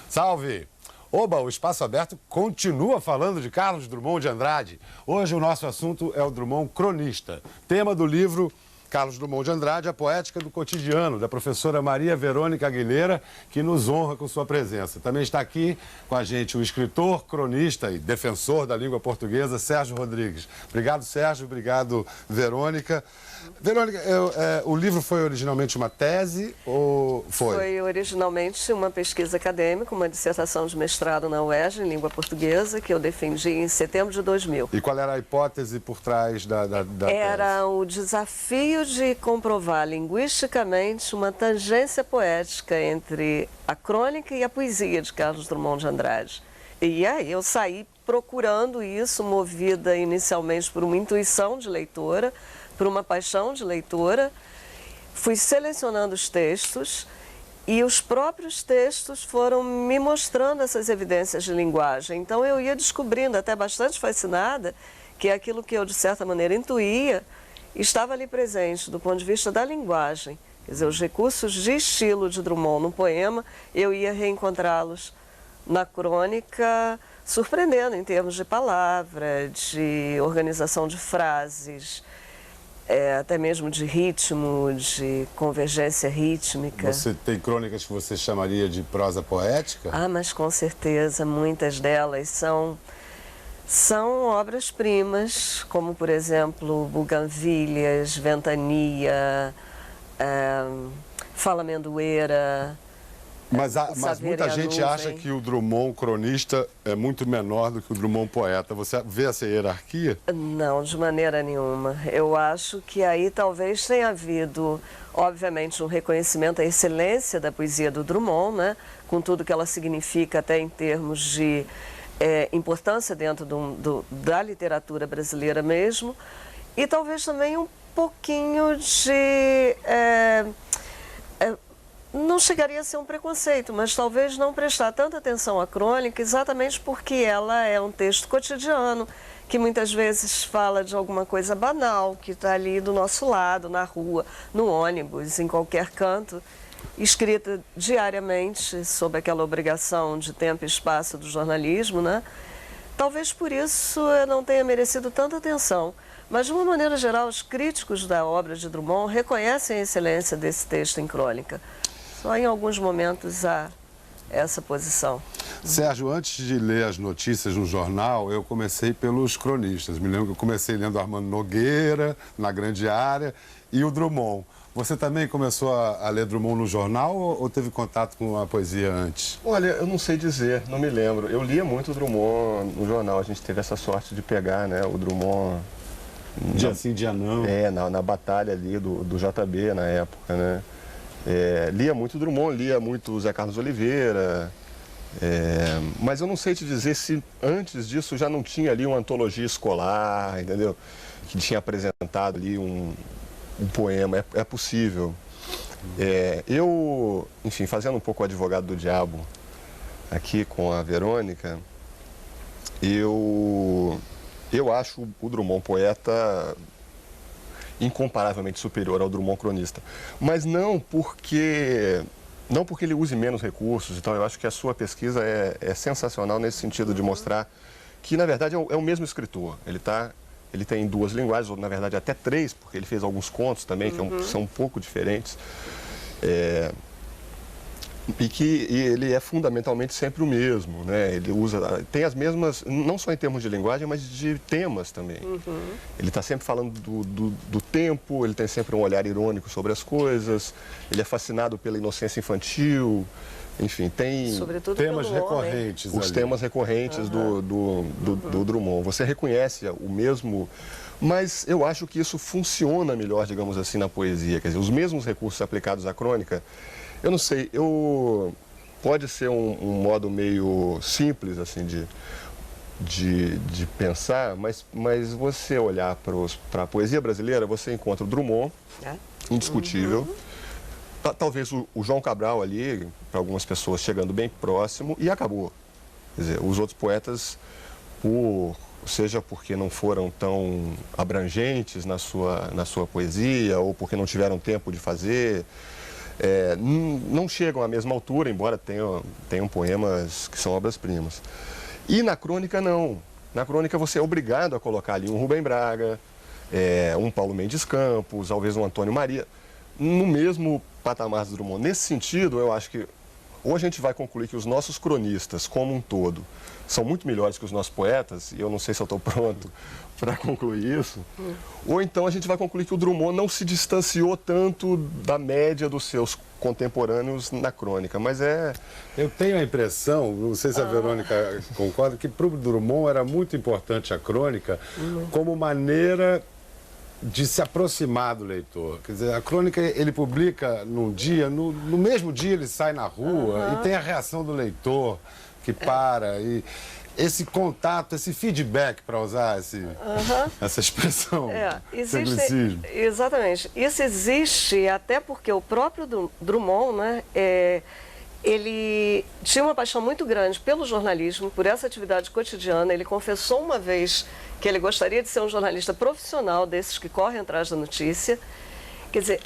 Salve! Oba, o Espaço Aberto continua falando de Carlos Drummond de Andrade. Hoje o nosso assunto é o Drummond cronista. Tema do livro Carlos Drummond de Andrade, A Poética do Cotidiano, da professora Maria Verônica Aguilera, que nos honra com sua presença. Também está aqui com a gente o escritor, cronista e defensor da língua portuguesa, Sérgio Rodrigues. Obrigado, Sérgio. Obrigado, Verônica. Verônica, o livro foi originalmente uma tese ou foi? Foi originalmente uma pesquisa acadêmica, uma dissertação de mestrado na UERJ em língua portuguesa, que eu defendi em setembro de 2000. E qual era a hipótese por trás da Era tese? o desafio de comprovar linguisticamente uma tangência poética entre a crônica e a poesia de Carlos Drummond de Andrade. E aí eu saí procurando isso, movida inicialmente por uma intuição de leitora, por uma paixão de leitora. Fui selecionando os textos e os próprios textos foram me mostrando essas evidências de linguagem. Então eu ia descobrindo, até bastante fascinada, que aquilo que eu de certa maneira intuía estava ali presente do ponto de vista da linguagem. Quer dizer, os recursos de estilo de Drummond no poema, eu ia reencontrá-los na crônica, surpreendendo em termos de palavra, de organização de frases, até mesmo de ritmo, de convergência rítmica. Você tem crônicas que você chamaria de prosa poética? Ah, mas com certeza, muitas delas são obras-primas, como, por exemplo, Buganvílias, Ventania, Fala Amendoeira. Mas muita gente acha que o Drummond cronista é muito menor do que o Drummond poeta. Você vê essa hierarquia? Não, de maneira nenhuma. Eu acho que aí talvez tenha havido, obviamente, um reconhecimento à excelência da poesia do Drummond, né? Com tudo que ela significa até em termos de importância dentro da literatura brasileira mesmo. E talvez também um pouquinho de... não chegaria a ser um preconceito, mas talvez não prestar tanta atenção à crônica, exatamente porque ela é um texto cotidiano, que muitas vezes fala de alguma coisa banal, que está ali do nosso lado, na rua, no ônibus, em qualquer canto, escrita diariamente, sob aquela obrigação de tempo e espaço do jornalismo, né? Talvez por isso não tenha merecido tanta atenção. Mas, de uma maneira geral, os críticos da obra de Drummond reconhecem a excelência desse texto em crônica. Só em alguns momentos há essa posição. Sérgio, antes de ler as notícias no jornal, eu comecei pelos cronistas. Me lembro que eu comecei lendo Armando Nogueira, Na Grande Área, e o Drummond. Você também começou a ler Drummond no jornal ou teve contato com a poesia antes? Olha, eu não sei dizer, não me lembro. Eu lia muito Drummond no jornal. A gente teve essa sorte de pegar, né, o Drummond... Dia sim, dia não. Na batalha ali do JB na época, né? Lia muito Drummond, lia muito Zé Carlos Oliveira, mas eu não sei te dizer se antes disso já não tinha ali uma antologia escolar, entendeu? Que tinha apresentado ali um poema, é possível. Eu, enfim, fazendo um pouco o advogado do diabo aqui com a Verônica, eu acho o Drummond poeta incomparavelmente superior ao Drummond cronista. Mas não porque ele use menos recursos. Então, eu acho que a sua pesquisa é sensacional nesse sentido de mostrar que, na verdade, é o mesmo escritor. Ele tem duas linguagens, ou, na verdade, até três, porque ele fez alguns contos também, que são um pouco diferentes. E ele é fundamentalmente sempre o mesmo, né? Ele tem as mesmas, não só em termos de linguagem, mas de temas também. Ele está sempre falando do tempo, ele tem sempre um olhar irônico sobre as coisas, ele é fascinado pela inocência infantil, enfim, tem... Sobretudo temas recorrentes. Os temas recorrentes do Drummond. Você reconhece o mesmo... Mas eu acho que isso funciona melhor, digamos assim, na poesia. Quer dizer, os mesmos recursos aplicados à crônica... Eu não sei, pode ser um modo meio simples assim de pensar, mas você olhar para a poesia brasileira, você encontra o Drummond, indiscutível, talvez o João Cabral ali, para algumas pessoas chegando bem próximo, e acabou. Quer dizer, os outros poetas, seja porque não foram tão abrangentes na sua poesia, ou porque não tiveram tempo de fazer, não chegam à mesma altura, embora tenham poemas que são obras-primas. E na crônica, não. Na crônica você é obrigado a colocar ali um Rubem Braga, um Paulo Mendes Campos, talvez um Antônio Maria, no mesmo patamar do Drummond. Nesse sentido, eu acho que ou a gente vai concluir que os nossos cronistas, como um todo, são muito melhores que os nossos poetas, e eu não sei se eu estou pronto para concluir isso, ou então a gente vai concluir que o Drummond não se distanciou tanto da média dos seus contemporâneos na crônica, mas Eu tenho a impressão, não sei se a Verônica concorda, que para o Drummond era muito importante a crônica como maneira de se aproximar do leitor. Quer dizer, a crônica ele publica num dia, no mesmo dia ele sai na rua e tem a reação do leitor que para. E esse contato, esse feedback, para usar essa expressão, esse anglicismo. Exatamente. Isso existe até porque o próprio Drummond, né, ele tinha uma paixão muito grande pelo jornalismo, por essa atividade cotidiana. Ele confessou uma vez que ele gostaria de ser um jornalista profissional, desses que correm atrás da notícia. Quer dizer,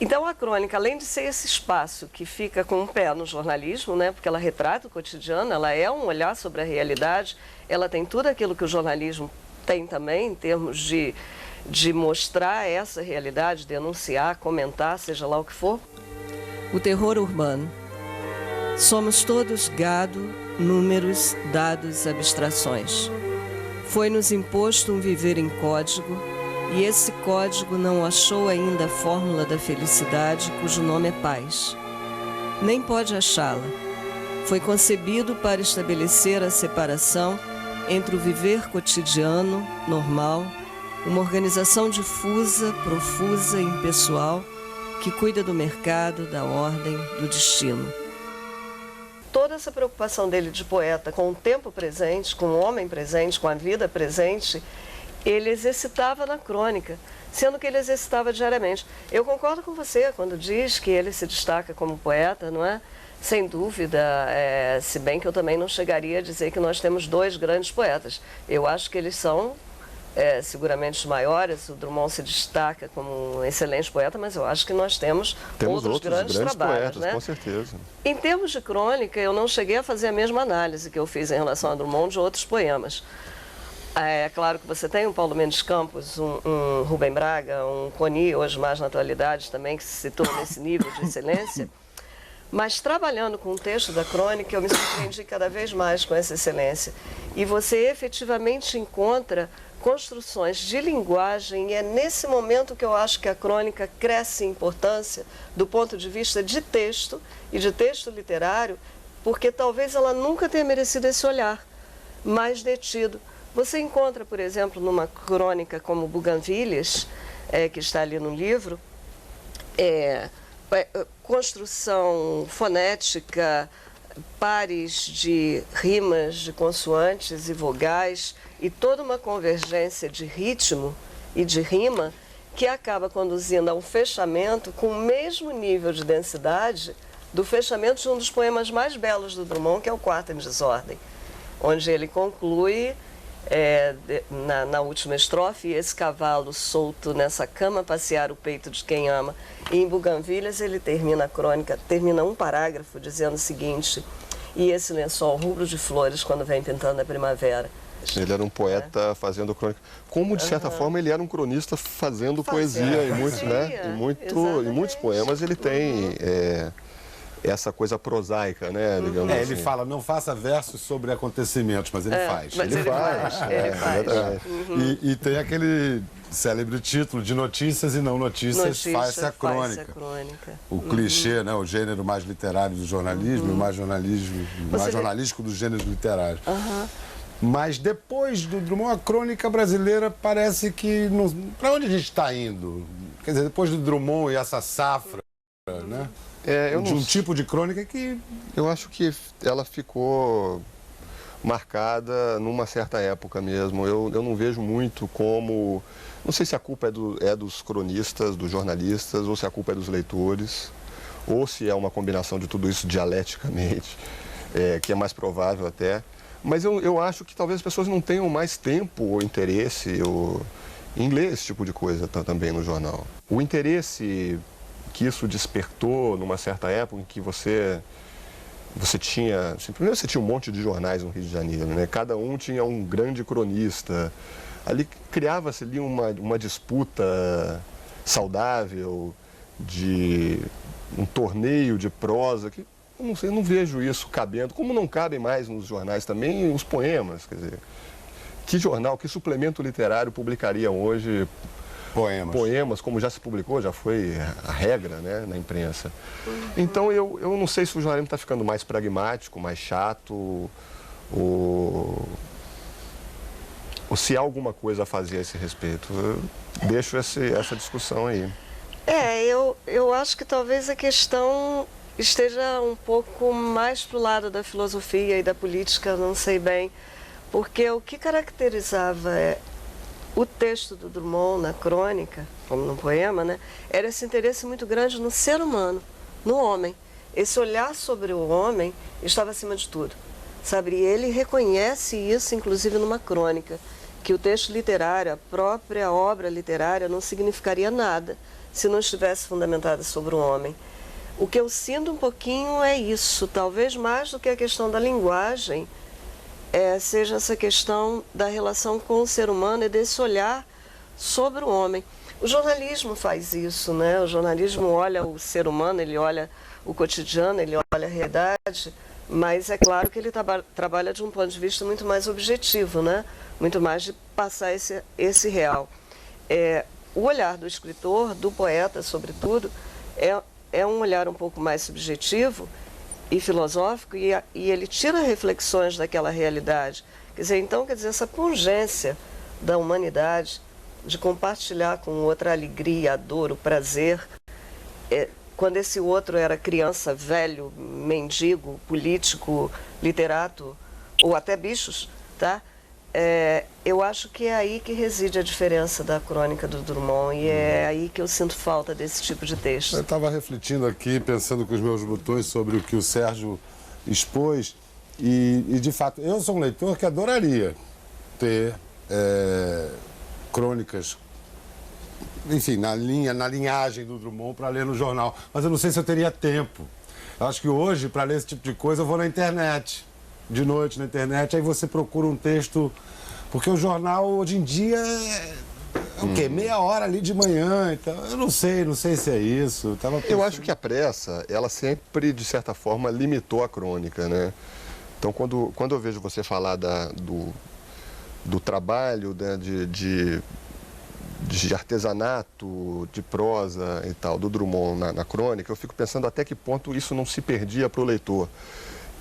então a crônica, além de ser esse espaço que fica com um pé no jornalismo, né, porque ela retrata o cotidiano, ela é um olhar sobre a realidade, ela tem tudo aquilo que o jornalismo tem também, em termos de mostrar essa realidade, denunciar, comentar, seja lá o que for. O terror urbano. Somos todos gado, números, dados, abstrações. Foi-nos imposto um viver em código, e esse código não achou ainda a fórmula da felicidade, cujo nome é paz. Nem pode achá-la. Foi concebido para estabelecer a separação entre o viver cotidiano, normal, uma organização difusa, profusa e impessoal, que cuida do mercado, da ordem, do destino. Toda essa preocupação dele de poeta com o tempo presente, com o homem presente, com a vida presente, ele exercitava na crônica, sendo que ele exercitava diariamente. Eu concordo com você quando diz que ele se destaca como poeta, não é? Sem dúvida, se bem que eu também não chegaria a dizer que nós temos dois grandes poetas. Eu acho que eles são seguramente os maiores. O Drummond se destaca como um excelente poeta, mas eu acho que nós temos outros grandes trabalhos, poetas, né? com certeza. Em termos de crônica, eu não cheguei a fazer a mesma análise que eu fiz em relação a Drummond de outros poemas. É claro que você tem um Paulo Mendes Campos, um Rubem Braga, um Coni, hoje mais na atualidade também, que se situam nesse nível de excelência. Mas trabalhando com o texto da crônica, eu me surpreendi cada vez mais com essa excelência. E você efetivamente encontra construções de linguagem, e é nesse momento que eu acho que a crônica cresce em importância do ponto de vista de texto e de texto literário, porque talvez ela nunca tenha merecido esse olhar mais detido. Você encontra, por exemplo, numa crônica como Buganvilhas, que está ali no livro, construção fonética, pares de rimas, de consoantes e vogais, e toda uma convergência de ritmo e de rima que acaba conduzindo a um fechamento com o mesmo nível de densidade do fechamento de um dos poemas mais belos do Drummond, que é o Quarto em Desordem, onde ele conclui na última estrofe: esse cavalo solto nessa cama passear o peito de quem ama. E em Buganvilhas ele termina a crônica, termina um parágrafo dizendo o seguinte: e esse lençol rubro de flores quando vem pintando a primavera. Ele era um poeta fazendo crônica. Como, de certa forma, ele era um cronista fazendo poesia. Em muitos poemas ele tem essa coisa prosaica, né? Digamos assim. Ele fala, não faça versos sobre acontecimentos, mas ele faz. Mas ele faz. E tem aquele célebre título de Notícias e Não Notícias, faz-se a crônica. O clichê, né? O gênero mais literário do jornalismo, o mais jornalístico dos gêneros literários. Mas depois do Drummond, a crônica brasileira parece que... Para onde a gente está indo? Quer dizer, depois do Drummond e essa safra, né? De um tipo de crônica que... Eu acho que ela ficou marcada numa certa época mesmo. Eu não vejo muito como... Não sei se a culpa é dos cronistas, dos jornalistas, ou se a culpa é dos leitores, ou se é uma combinação de tudo isso dialeticamente, que é mais provável até. Mas eu acho que talvez as pessoas não tenham mais tempo ou interesse em ler esse tipo de coisa também no jornal. O interesse que isso despertou numa certa época em que você tinha... Assim, primeiro você tinha um monte de jornais no Rio de Janeiro, né? Cada um tinha um grande cronista. Ali criava-se ali uma disputa saudável de um torneio de prosa que eu não vejo isso cabendo, como não cabem mais nos jornais também os poemas, quer dizer, que jornal, que suplemento literário publicaria hoje poemas, como já se publicou, já foi a regra, né, na imprensa. Então eu não sei se o jornalismo está ficando mais pragmático, mais chato, ou se há alguma coisa a fazer a esse respeito. Eu deixo essa discussão aí. Eu acho que talvez a questão esteja um pouco mais para o lado da filosofia e da política, não sei bem, porque o que caracterizava o texto do Drummond na crônica, como no poema, né, era esse interesse muito grande no ser humano, no homem. Esse olhar sobre o homem estava acima de tudo, sabe? E ele reconhece isso, inclusive, numa crônica, que o texto literário, a própria obra literária, não significaria nada se não estivesse fundamentada sobre o homem. O que eu sinto um pouquinho é isso, talvez mais do que a questão da linguagem, seja essa questão da relação com o ser humano e desse olhar sobre o homem. O jornalismo faz isso, né? O jornalismo olha o ser humano, ele olha o cotidiano, ele olha a realidade, mas é claro que ele trabalha de um ponto de vista muito mais objetivo, né? Muito mais de passar esse real. O olhar do escritor, do poeta, sobretudo, é um olhar um pouco mais subjetivo e filosófico, e ele tira reflexões daquela realidade. Quer dizer, essa pungência da humanidade de compartilhar com outra a alegria, a dor, o prazer, quando esse outro era criança, velho, mendigo, político, literato, ou até bichos, tá? Eu acho que é aí que reside a diferença da crônica do Drummond, e é aí que eu sinto falta desse tipo de texto. Eu estava refletindo aqui, pensando com os meus botões sobre o que o Sérgio expôs, e de fato, eu sou um leitor que adoraria ter crônicas, enfim, na linhagem do Drummond para ler no jornal, mas eu não sei se eu teria tempo. Eu acho que hoje, para ler esse tipo de coisa, eu vou na internet. De noite na internet, aí você procura um texto, porque o jornal hoje em dia é o quê? Meia hora ali de manhã, então eu não sei se é isso. Eu acho que a pressa, ela sempre, de certa forma, limitou a crônica, né? Então, quando eu vejo você falar do trabalho, né, de artesanato, de prosa e tal, do Drummond na crônica, eu fico pensando até que ponto isso não se perdia para o leitor.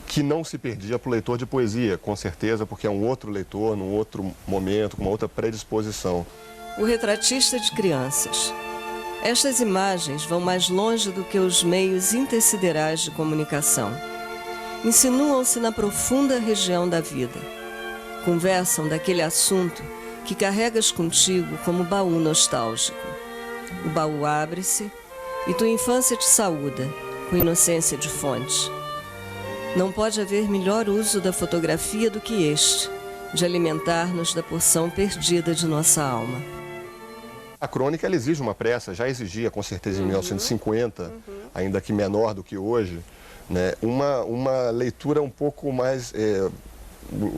Que não se perdia para o leitor de poesia, com certeza, porque é um outro leitor, num outro momento, com uma outra predisposição. O retratista de crianças. Estas imagens vão mais longe do que os meios intersiderais de comunicação. Insinuam-se na profunda região da vida. Conversam daquele assunto que carregas contigo como baú nostálgico. O baú abre-se e tua infância te saúda, com inocência de fonte. Não pode haver melhor uso da fotografia do que este, de alimentar-nos da porção perdida de nossa alma. A crônica, ela exige uma pressa, já exigia com certeza em 1950, ainda que menor do que hoje, né, uma leitura um pouco mais...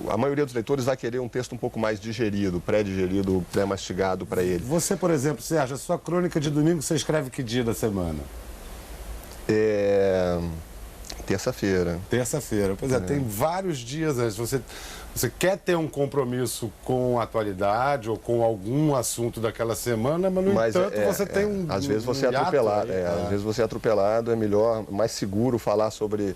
a maioria dos leitores vai querer um texto um pouco mais digerido, pré-digerido, pré-mastigado para ele. Você, por exemplo, Sérgio, a sua crônica de domingo, você escreve que dia da semana? Terça-feira. Terça-feira. Pois tem vários dias antes. Você quer ter um compromisso com a atualidade ou com algum assunto daquela semana, mas, no entanto, você tem um... Às vezes você é atropelado. Às vezes você é atropelado, é melhor, mais seguro falar sobre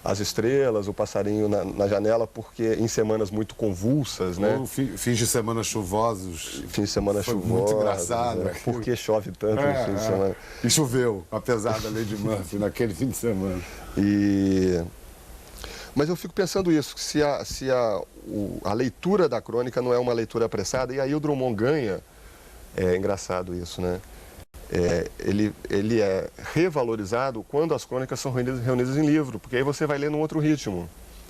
as estrelas, o passarinho na janela, porque em semanas muito convulsas, né? Ou fins de semana chuvosos. Fins de semana chuvosos. Muito engraçado. Né? Por que chove tanto no fim de semana? E choveu, apesar da Lady Murphy, naquele fim de semana. Mas eu fico pensando isso, que se a leitura da crônica não é uma leitura apressada, e aí o Drummond ganha, é engraçado isso, né? Ele é revalorizado quando as crônicas são reunidas em livro, porque aí você vai ler num outro ritmo.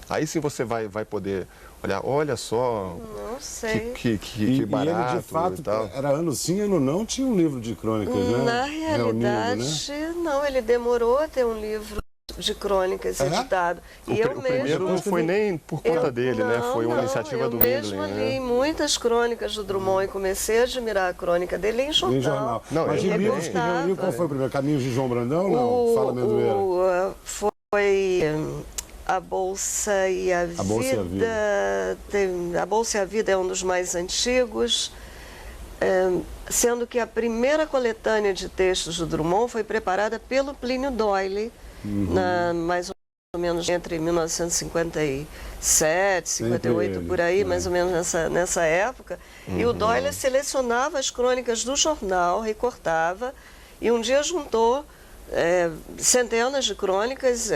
Aí sim você vai poder olhar, olha só, Não sei. que barato e ele, de fato, e tal. era ano sim, ano não, tinha um livro de crônicas, né? Na Reunido, realidade, né? não, ele demorou a ter um livro de crônicas editado. E eu O primeiro não foi nem por conta dele, né? Foi uma iniciativa do Mindlin, Eu mesma né? li muitas crônicas do Drummond e comecei a admirar a crônica dele em jornal. Em jornal. Não, Mas de ele livros que gostava. reuniu, qual foi o primeiro? Caminhos de João Brandão? Não, Fala Amendoeira. Foi A Bolsa e a Vida. A Bolsa e a Vida. A Bolsa e a Vida é um dos mais antigos, sendo que a primeira coletânea de textos do Drummond foi preparada pelo Plínio Doyle, mais ou menos entre 1957, 58, por aí, mais ou menos nessa época. E o Doyle selecionava as crônicas do jornal, recortava, e um dia juntou centenas de crônicas,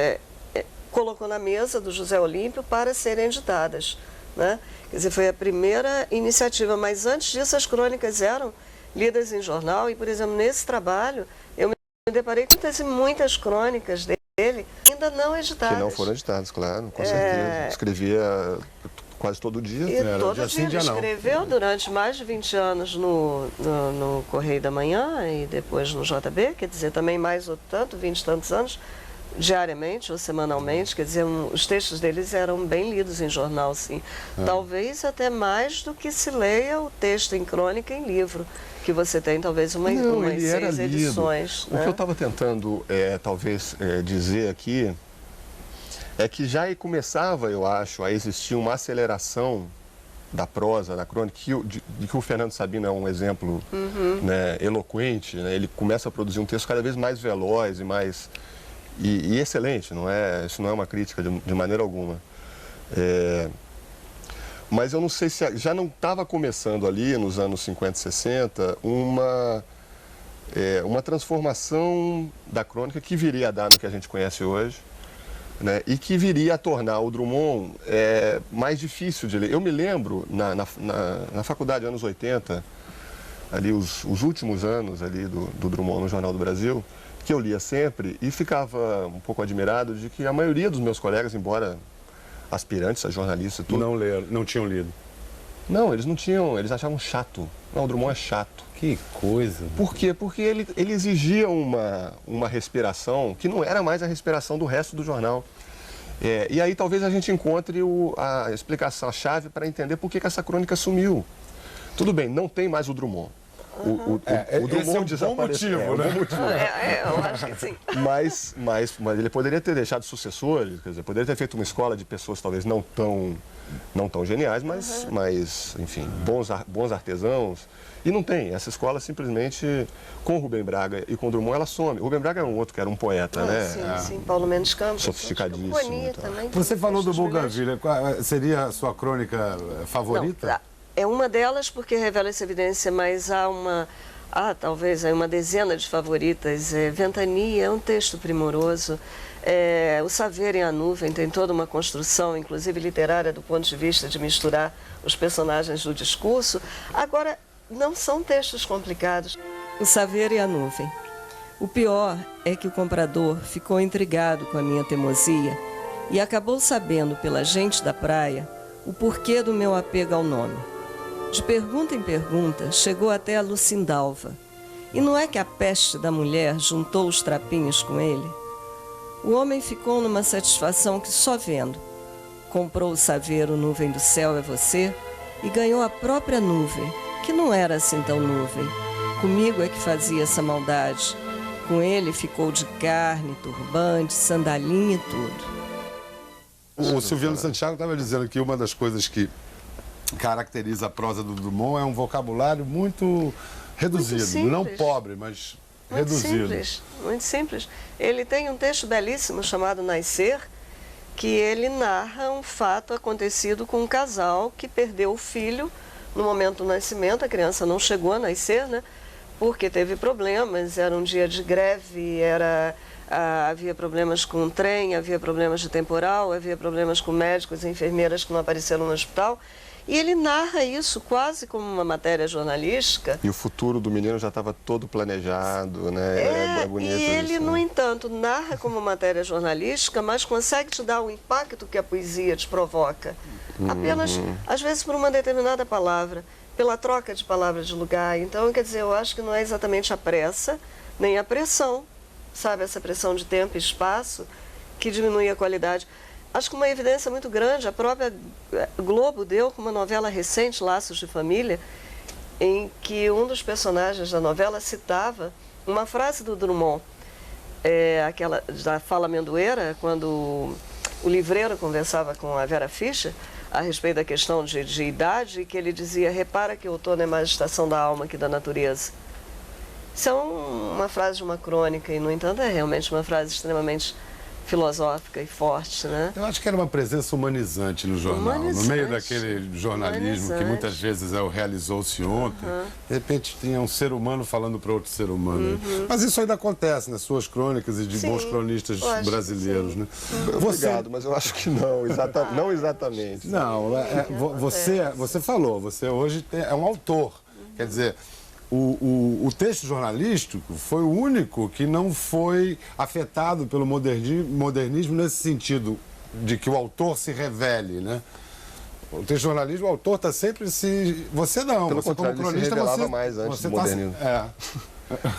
colocou na mesa do José Olímpio para serem editadas, né? Quer dizer, foi a primeira iniciativa, mas antes disso as crônicas eram lidas em jornal e, por exemplo, nesse trabalho eu me deparei com muitas crônicas dele ainda não editadas. Que não foram editadas, claro, com certeza. Escrevia quase todo dia. E todo dia sim, ele dia não. escreveu durante mais de 20 anos no Correio da Manhã e depois no JB, quer dizer, também mais outro tanto, 20 e tantos anos, diariamente ou semanalmente, quer dizer, os textos deles eram bem lidos em jornal, sim. Talvez até mais do que se leia o texto em crônica em livro, que você tem talvez umas ele era 6 lido. edições. O que eu estava tentando, talvez, dizer aqui, é que já começava, eu acho, a existir uma aceleração da prosa, da crônica, de que o Fernando Sabino é um exemplo né, eloquente, né? Ele começa a produzir um texto cada vez mais veloz e mais... E excelente, isso não é uma crítica de maneira alguma. Mas eu não sei se já não estava começando ali, nos anos 50 e 60, uma transformação da crônica que viria a dar no que a gente conhece hoje, né, e que viria a tornar o Drummond mais difícil de ler. Eu me lembro, na faculdade, anos 80, ali os últimos anos ali do Drummond no Jornal do Brasil, que eu lia sempre e ficava um pouco admirado de que a maioria dos meus colegas, embora aspirantes a jornalistas, tudo... Não tinham lido. Não, eles não tinham, eles achavam chato. Não, o Drummond é chato. Que coisa. Por quê? Porque ele exigia uma respiração que não era mais a respiração do resto do jornal. E aí talvez a gente encontre a explicação, a chave para entender por que essa crônica sumiu. Tudo bem, não tem mais o Drummond. O Drummond esse é um bom motivo, né? Um bom motivo. Eu acho que sim. Mas ele poderia ter deixado sucessores, quer dizer, poderia ter feito uma escola de pessoas talvez não tão geniais, mas enfim, bons artesãos. E não tem, essa escola simplesmente, com o Rubem Braga e com o Drummond, ela some. O Rubem Braga é um outro que era um poeta, né? Sim, Paulo Mendes Campos. Sofisticadíssimo. Boni também. Você falou do Textos Bougainville, qual seria a sua crônica favorita? Não, é uma delas porque revela essa evidência, mas talvez uma dezena de favoritas. Ventania é um texto primoroso. O Saveiro em A Nuvem tem toda uma construção, inclusive literária, do ponto de vista de misturar os personagens do discurso. Agora, não são textos complicados. O Saveiro e a Nuvem. O pior é que o comprador ficou intrigado com a minha teimosia e acabou sabendo pela gente da praia o porquê do meu apego ao nome. De pergunta em pergunta, chegou até a Lucindalva. E não é que a peste da mulher juntou os trapinhos com ele? O homem ficou numa satisfação que só vendo. Comprou o Saveiro Nuvem do Céu é Você e ganhou a própria nuvem, que não era assim tão nuvem. Comigo é que fazia essa maldade. Com ele ficou de carne, turbante, sandalinha e tudo. O Silviano Santiago estava dizendo que uma das coisas que caracteriza a prosa do Drummond é um vocabulário muito reduzido. Muito não simples. Pobre, mas Muito reduzido. simples, muito simples. Ele tem um texto belíssimo chamado Nascer, que ele narra um fato acontecido com um casal que perdeu o filho no momento do nascimento. A criança não chegou a nascer, né? Porque teve problemas, era um dia de greve, havia problemas com o trem, havia problemas de temporal, havia problemas com médicos e enfermeiras que não apareceram no hospital. E ele narra isso quase como uma matéria jornalística. E o futuro do menino já estava todo planejado, né? É bonito e ele, isso, no né? entanto, narra como matéria jornalística, mas consegue te dar o impacto que a poesia te provoca. Apenas, às vezes, por uma determinada palavra, pela troca de palavras de lugar. Então, quer dizer, eu acho que não é exatamente a pressa, nem a pressão, sabe? Essa pressão de tempo e espaço que diminui a qualidade. Acho que uma evidência muito grande, a própria Globo deu com uma novela recente, Laços de Família, em que um dos personagens da novela citava uma frase do Drummond, aquela da Fala Amendoeira, quando o livreiro conversava com a Vera Fischer a respeito da questão de idade, que ele dizia: repara que o outono é mais estação da alma que da natureza. Isso é uma frase de uma crônica e, no entanto, é realmente uma frase extremamente filosófica e forte, né? Eu acho que era uma presença humanizante no jornal, no meio daquele jornalismo que muitas vezes realizou-se ontem. De repente tinha um ser humano falando para outro ser humano. Mas isso ainda acontece nas suas crônicas e de bons cronistas brasileiros, né? Obrigado, mas eu acho que não, não exatamente. Não, você falou, você hoje é um autor. Quer dizer, o texto jornalístico foi o único que não foi afetado pelo modernismo nesse sentido de que o autor se revele, né? O texto jornalismo, o autor está sempre se... Você não, Pelo você contrário, como cronista, ele se revelava você... mais antes você do modernismo.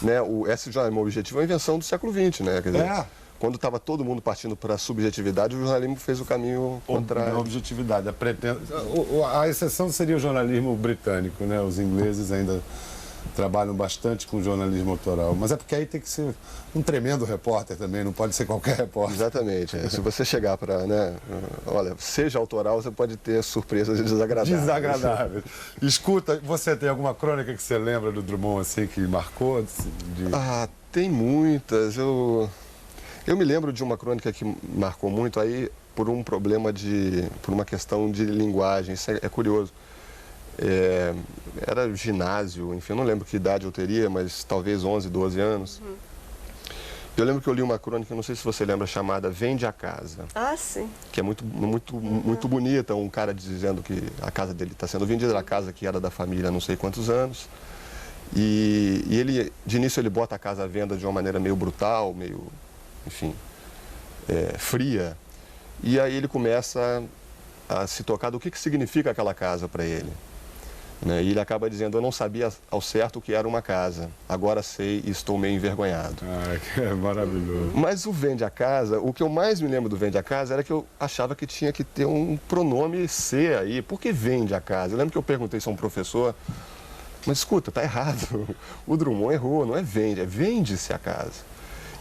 Né? Esse jornalismo objetivo é a invenção do século XX, né? Quer dizer, quando estava todo mundo partindo para a subjetividade, o jornalismo fez o caminho contrário. A objetividade, a exceção seria o jornalismo britânico, né? Os ingleses ainda trabalham bastante com jornalismo autoral, mas é porque aí tem que ser um tremendo repórter também, não pode ser qualquer repórter. Exatamente. Se você chegar para, né, olha, seja autoral, você pode ter surpresas desagradáveis. Desagradáveis. Escuta, você tem alguma crônica que você lembra do Drummond assim que marcou? Tem muitas. Eu me lembro de uma crônica que marcou muito aí por um problema por uma questão de linguagem. Isso é curioso. Era ginásio, enfim, eu não lembro que idade eu teria, mas talvez 11, 12 anos. Eu lembro que eu li uma crônica, não sei se você lembra, chamada Vende a Casa. Ah, sim. Que é muito bonita, um cara dizendo que a casa dele está sendo vendida, a casa que era da família há não sei quantos anos. E ele, de início, ele bota a casa à venda de uma maneira meio brutal, meio, enfim, fria. E aí ele começa a se tocar do que significa aquela casa para ele. Né? E ele acaba dizendo: eu não sabia ao certo o que era uma casa, agora sei e estou meio envergonhado. Que é maravilhoso. Mas o Vende a Casa, o que eu mais me lembro do Vende a Casa era que eu achava que tinha que ter um pronome C aí. Por que vende a casa? Eu lembro que eu perguntei isso a um professor, mas escuta, tá errado. O Drummond errou, não é vende, é vende-se a casa.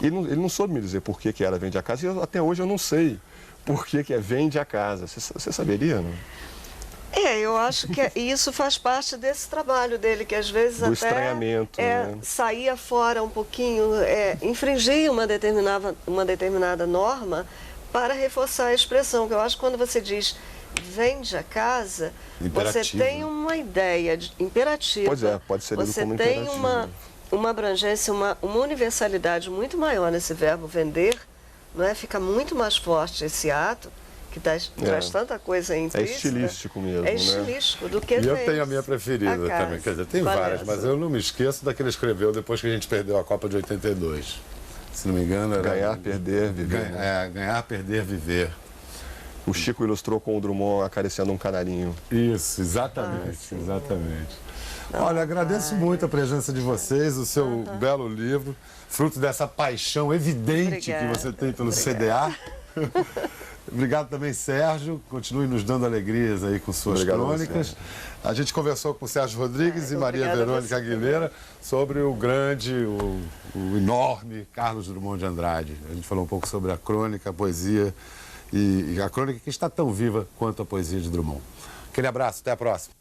E ele não soube me dizer por que era vende a casa, e até hoje eu não sei por que é vende a casa. Você saberia, não? Eu acho que isso faz parte desse trabalho dele, que às vezes do estranhamento, né? Saía fora um pouquinho, infringia uma determinada norma para reforçar a expressão. Que eu acho que quando você diz vende a casa, você tem uma ideia imperativa. Pois é, pode ser lido como imperativo. Você tem uma abrangência, uma universalidade muito maior nesse verbo vender, não é? Fica muito mais forte esse ato, que traz tanta coisa intrínseca. É estilístico mesmo, É estilístico, do que E eu tenho a minha preferida também. Quer dizer, tem várias, mas eu não me esqueço da que ele escreveu depois que a gente perdeu a Copa de 82. Se não me engano, era... Ganhar, perder, viver. Ganhar, perder, viver. O Chico ilustrou com o Drummond acariciando um canarinho. Isso, exatamente, exatamente. Olha, agradeço muito a presença de vocês, o seu belo livro, fruto dessa paixão evidente que você tem pelo CDA. Obrigado também, Sérgio. Continue nos dando alegrias aí com suas crônicas. A gente conversou com o Sérgio Rodrigues e Maria Verônica Aguilera sobre o grande, o enorme Carlos Drummond de Andrade. A gente falou um pouco sobre a crônica, a poesia e a crônica que está tão viva quanto a poesia de Drummond. Aquele abraço, até a próxima.